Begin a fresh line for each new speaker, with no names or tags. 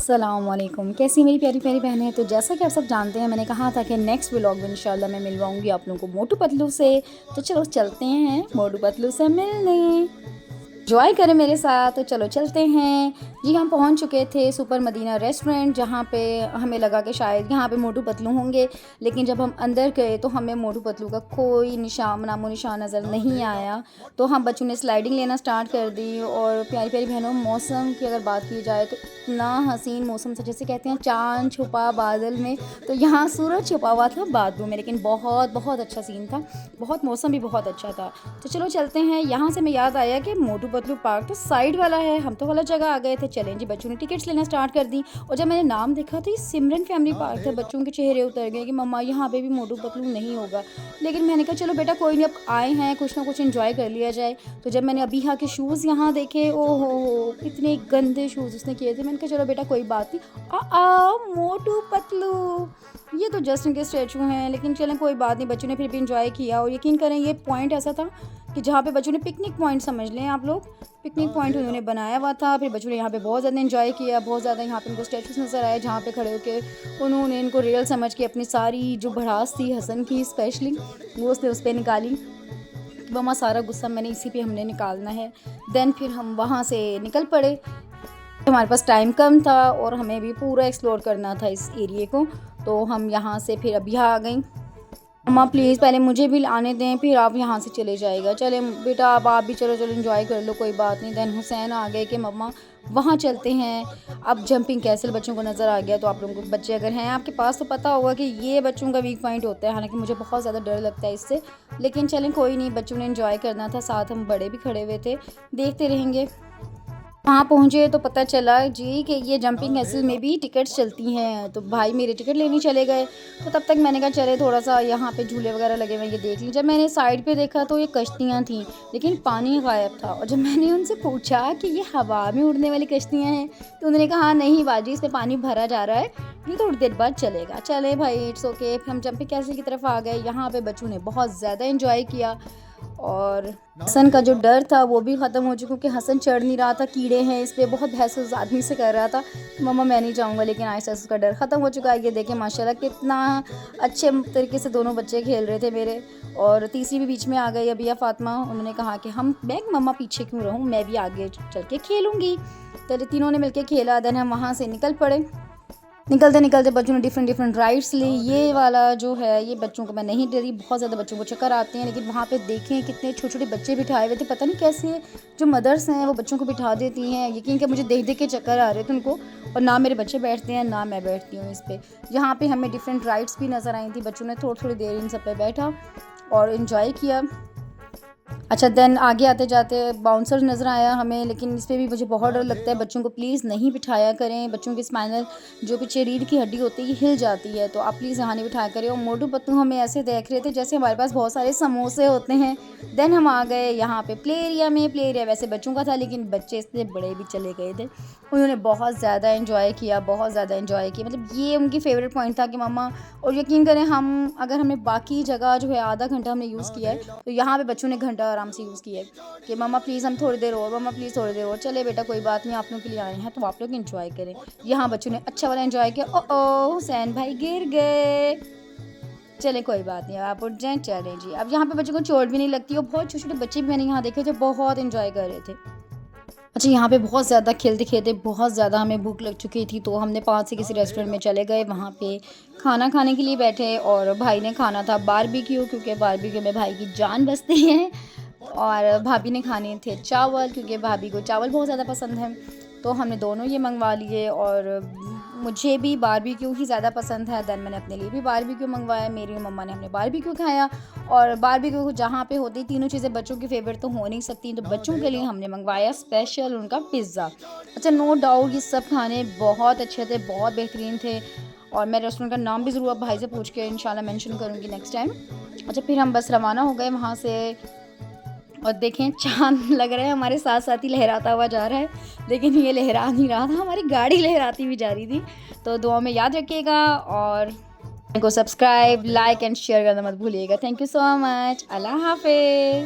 अस्सलामुअलैकुम, कैसी मेरी प्यारी प्यारी बहनें। तो जैसा कि आप सब जानते हैं, मैंने कहा था कि नेक्स्ट व्लॉग में इंशाल्लाह मैं मिलवाऊंगी आप लोगों को मोटू पतलू से। तो चलो चलते हैं मोटू पतलू से मिलने। एंजॉय करें मेरे साथ। तो चलो चलते हैं। जी, हम पहुंच चुके थे सुपर मदीना रेस्टोरेंट, जहां पे हमें लगा कि शायद यहाँ पे मोटू पतलू होंगे, लेकिन जब हम अंदर गए तो हमें मोटू पतलू का कोई निशान नामो निशान नज़र नहीं आया। तो हम बच्चों ने स्लाइडिंग लेना स्टार्ट कर दी। और प्यारी प्यारी बहनों, मौसम की अगर बात की जाए तो इतना हसीन मौसम था, जैसे कहते हैं चाँद छुपा बादल में, तो यहाँ सूरज छुपा हुआ था बादलों में। लेकिन बहुत बहुत अच्छा सीन था, बहुत मौसम भी बहुत अच्छा था। तो चलो चलते हैं। यहाँ से मैं याद आया कि मोटू पतलू पार्क तो साइड वाला है, हम तो वाला जगह आ गए थे। चलें जी, बच्चों ने टिकट्स लेना स्टार्ट कर दी। और जब मैंने नाम देखा तो ये सिमरन फैमिली पार्क था। बच्चों के चेहरे उतर गए कि मम्मा यहाँ पे भी मोटू पतलू नहीं होगा। लेकिन मैंने कहा चलो बेटा कोई नहीं, अब आए हैं कुछ ना कुछ एंजॉय कर लिया जाए। तो जब मैंने अभी यहाँ के शूज़ यहाँ देखे, ओ हो इतने गंदे शूज़ उसने किए थे। मैंने कहा चलो बेटा कोई बात नहीं, मोटू पतलू ये तो जस्ट इनके स्टैचू हैं, लेकिन चलें कोई बात नहीं। बच्चों ने फिर भी इंजॉय किया। और यकीन करें ये पॉइंट ऐसा था कि जहाँ पे बच्चों ने पिकनिक पॉइंट समझ लें आप लोग, पिकनिक पॉइंट उन्होंने बनाया हुआ था। फिर बच्चों ने यहाँ पे बहुत ज़्यादा एंजॉय किया, बहुत ज़्यादा यहाँ पे इनको स्टैचूज़ नज़र आए, जहाँ पे खड़े होकर उन्होंने इनको रियल समझ के अपनी सारी जो भड़ास थी हसन की स्पेशली, वो उसने उस पर निकाली। मम्मा सारा गुस्सा मैंने इसी पे हमने निकालना है। देन फिर हम वहाँ से निकल पड़े। हमारे पास टाइम कम था और हमें भी पूरा एक्सप्लोर करना था इस एरिए को। तो हम यहाँ से फिर अभी आ गई। मम्मा प्लीज़ पहले मुझे भी आने दें, फिर आप यहाँ से चले जाएगा। चले बेटा अब आप भी चलो चलो एंजॉय कर लो, कोई बात नहीं। देन हुसैन आ गए कि मम्मा वहाँ चलते हैं। अब जंपिंग कैसल बच्चों को नज़र आ गया। तो आप लोगों को बच्चे अगर हैं आपके पास तो पता होगा कि ये बच्चों का वीक पॉइंट होता है। हालांकि मुझे बहुत ज़्यादा डर लगता है इससे, लेकिन चलें कोई नहीं, बच्चों ने एंजॉय करना था, साथ हम बड़े भी खड़े हुए थे, देखते रहेंगे। वहाँ पहुँचे तो पता चला जी कि ये जंपिंग कैसल में भी टिकट्स चलती हैं। तो भाई मेरे टिकट लेने चले गए। तो तब तक मैंने कहा चले थोड़ा सा यहाँ पे झूले वगैरह लगे हुए ये देख ली। जब मैंने साइड पे देखा तो ये कश्तियाँ थीं, लेकिन पानी गायब था। और जब मैंने उनसे पूछा कि ये हवा में उड़ने वाली कश्तियाँ हैं, तो उन्होंने कहा हाँ नहीं बाजी, इसमें पानी भरा जा रहा है, ये थोड़ी देर बाद चलेगा। चले भाई इट्स ओके। फिर हम जंपिंग कैसल की तरफ आ गए। यहाँ पे बच्चों ने बहुत ज़्यादा इंजॉय किया। और हसन का जो डर था वो भी ख़त्म हो चुका, क्योंकि हसन चढ़ नहीं रहा था, कीड़े हैं इस पर, बहुत बहस उस आदमी से कर रहा था। मम्मा मैं नहीं जाऊँगा, लेकिन आहिस्ता आहिस्ता उसका डर ख़त्म हो चुका है। ये देखें माशाल्लाह कितना अच्छे तरीके से दोनों बच्चे खेल रहे थे मेरे। और तीसरी भी बीच में आ गई अबिया फ़ातिमा। उन्होंने कहा कि मैं मम्मा पीछे क्यों रहूँ, मैं भी आगे चल के खेलूँगी। तो तीनों ने मिलकर खेला। देन हम वहाँ से निकल पड़े। निकलते निकलते बच्चों ने डिफरेंट डिफरेंट राइड्स ली। ये वाला जो है ये बच्चों को मैं नहीं डरी, बहुत ज़्यादा बच्चों को चक्कर आते हैं। लेकिन वहाँ पे देखें कितने छोटे छोटे बच्चे बिठाए हुए थे, पता नहीं कैसे जो मदर्स हैं वो बच्चों को बिठा देती हैं। यकीन कि मुझे देख देख के चक्कर आ रहे थे उनको, और ना मेरे बच्चे बैठते हैं ना मैं बैठती हूँ इस पर। यहाँ पर हमें डिफरेंट राइड्स भी नज़र आई थी। बच्चों ने थोड़ी थोड़ी देर इन सब पर बैठा और इन्जॉय किया। अच्छा देन आगे आते जाते बाउंसर नज़र आया हमें, लेकिन इस पर भी मुझे बहुत डर लगता है। बच्चों को प्लीज़ नहीं बिठाया करें, बच्चों की स्पाइनल जो पीछे रीढ़ की हड्डी होती है ये हिल जाती है, तो आप प्लीज़ यहाँ नहीं बिठाया करें। और मोटू पतलू हमें ऐसे देख रहे थे जैसे हमारे पास बहुत सारे समोसे होते हैं। देन हम आ गए यहाँ पे प्ले एरिया में। प्ले एरिया वैसे बच्चों का था, लेकिन बच्चे इससे बड़े भी चले गए थे। उन्होंने बहुत ज़्यादा इन्जॉय किया, बहुत ज़्यादा इन्जॉय किया। मतलब ये उनकी फेवरेट पॉइंट था कि मम्मा। और यकीन करें हम अगर हमने बाकी जगह जो है आधा घंटा हमने यूज़ किया है, तो यहाँ पे बच्चों ने घंटा आराम से यूज़ किया है कि मम्मा प्लीज़ हम थोड़ी देर और, मम्मा प्लीज़ थोड़ी देर और। चले बेटा कोई बात नहीं, आप लोगों के लिए आए हैं तो आप लोग एंजॉय करें। यहाँ बच्चों ने अच्छा वाला एंजॉय किया। ओ हुसैन भाई गिर गए। चले कोई बात नहीं, आप उठ जाएँ। चलें जी, अब यहाँ पे बच्चों को चोट भी नहीं लगती। और बहुत छोटे छोटे बच्चे भी मैंने यहाँ देखे जो बहुत इन्जॉय कर रहे थे। अच्छा यहाँ पे बहुत ज़्यादा खेलते खेलते बहुत ज़्यादा हमें भूख लग चुकी थी, तो हमने पास से किसी रेस्टोरेंट में चले गए, वहाँ पे खाना खाने के लिए बैठे। और भाई ने खाना था बारबेक्यू, क्योंकि बारबेक्यू में भाई की जान बसती है। और भाभी ने खाने थे चावल, क्योंकि भाभी को चावल बहुत ज़्यादा पसंद है। तो हमने दोनों ये मंगवा लिए। और मुझे भी बारबेक्यू ही ज़्यादा पसंद है। देन मैंने अपने लिए भी बारबेक्यू मंगवाया, मेरी मम्मा ने हमने बारबेक्यू खाया। और बारबेक्यू जहाँ पे होती तीनों चीज़ें बच्चों की फेवरेट तो हो नहीं सकती, तो बच्चों के लिए हमने मंगवाया स्पेशल उनका पिज़्ज़ा। अच्छा नो डाउट ये सब खाने बहुत अच्छे थे, बहुत बेहतरीन थे। और मैं रेस्टोरेंट का नाम भी ज़रूर अब भाई से पूछ के इंशाल्लाह मेंशन करूँगी नेक्स्ट टाइम। अच्छा फिर हम बस रवाना हो गए वहाँ से। और देखें चाँद लग रहा है हमारे साथ साथ ही लहराता हुआ जा रहा है, लेकिन ये लहरा नहीं रहा था, हमारी गाड़ी लहराती हुई जा रही थी। तो दुआ में याद रखिएगा और को सब्सक्राइब लाइक एंड शेयर करना मत भूलिएगा। Thank you so much. अल्लाह हाफिज़।